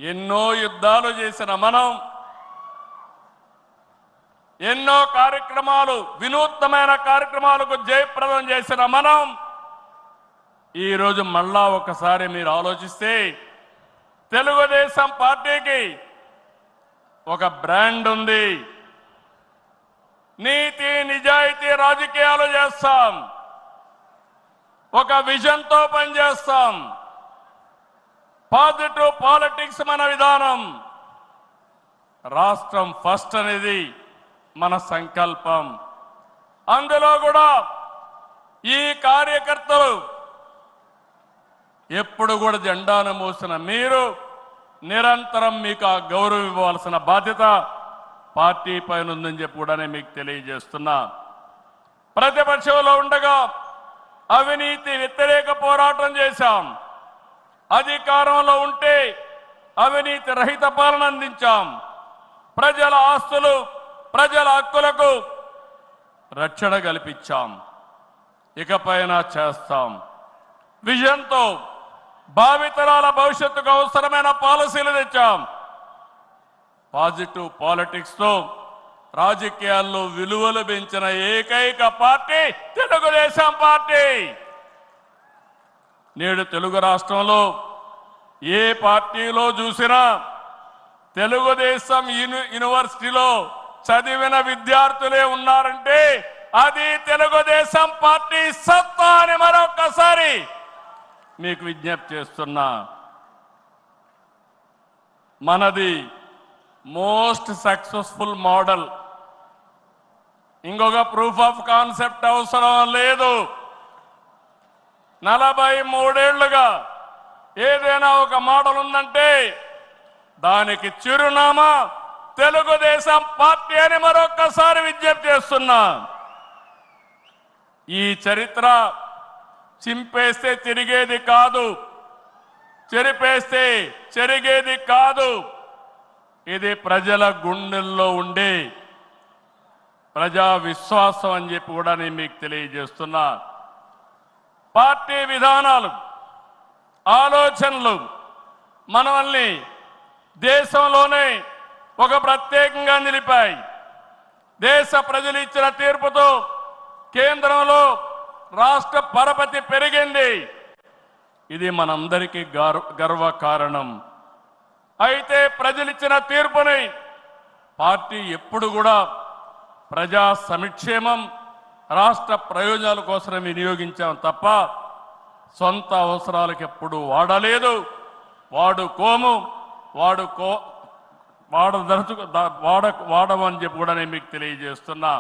ఎన్నో యుద్ధాలు చేసిన మనం, ఎన్నో కార్యక్రమాలు, వినూత్నమైన కార్యక్రమాలకు జయప్రదం చేసిన మనం ఈరోజు మళ్ళా ఒకసారి మీరు ఆలోచిస్తే తెలుగుదేశం పార్టీకి ఒక బ్రాండ్ ఉంది. నీతి నిజాయితీ రాజకీయాలు చేస్తాం, ఒక విజన్తో పనిచేస్తాం. పాజిటివ్ పాలిటిక్స్ మన విధానం. రాష్ట్రం ఫస్ట్ అనేది మన సంకల్పం. అందులో కూడా ఈ కార్యకర్తలు ఎప్పుడు కూడా జెండాను మోసిన మీరు నిరంతరం మీకు ఆ గౌరవం ఇవ్వాల్సిన బాధ్యత పార్టీ పైన ఉందని చెప్పి కూడా నేను మీకు తెలియజేస్తున్నా. ప్రతిపక్షంలో ఉండగా అవినీతి వ్యతిరేక పోరాటం చేశాం. అధికారంలో ఉంటే అవినీతి రహిత పాలన అందించాం. ప్రజల ఆస్తులు, ప్రజల హక్కులకు రక్షణ కల్పించాం. ఇకపైన చేస్తాం. విజన్తో భావితరాల భవిష్యత్తుకు అవసరమైన పాలసీలు తెచ్చాం. పాజిటివ్ పాలిటిక్స్తో రాజకీయాల్లో విలువలు పెంచిన ఏకైక పార్టీ తెలుగుదేశం పార్టీ. నేడు తెలుగు రాష్ట్రంలో ఏ పార్టీలో చూసినా తెలుగుదేశం యూనివర్సిటీలో చదివిన విద్యార్థులే ఉన్నారంటే అది తెలుగుదేశం పార్టీ సత్తా అని మరొకసారి మీకు విజ్ఞప్తి చేస్తున్నా. మనది మోస్ట్ సక్సెస్ఫుల్ మోడల్. ఇంకొక ప్రూఫ్ ఆఫ్ కాన్సెప్ట్ అవసరం లేదు. 43 ఏళ్లుగా ఏదైనా ఒక మోడల్ ఉందంటే దానికి చిరునామా తెలుగుదేశం పార్టీ అని మరొకసారి విజ్ఞప్తి చేస్తున్నా. ఈ చరిత్ర చింపేస్తే తిరిగేది కాదు, చెరిపేస్తే చెరిగేది కాదు. ఇది ప్రజల గుండెల్లో ఉండే ప్రజా విశ్వాసం అని చెప్పి కూడా నేను మీకు తెలియజేస్తున్నా. పార్టీ విధానాలు, ఆలోచనలు మనల్ని దేశంలోనే ఒక ప్రత్యేకంగా నిలిపాయి. దేశ ప్రజలు ఇచ్చిన తీర్పుతో కేంద్రంలో రాష్ట్ర పరపతి పెరిగింది. ఇది మనందరికీ గర్వకారణం. అయితే ప్రజలిచ్చిన తీర్పుని పార్టీ ఎప్పుడు కూడా ప్రజా సంక్షేమం, రాష్ట్ర ప్రయోజనాల కోసం వినియోగించాం తప్ప సొంత అవసరాలకు ఎప్పుడు వాడలేదు, వాడుకోము, వాడమని చెప్పి కూడా నేను మీకు తెలియజేస్తున్నా.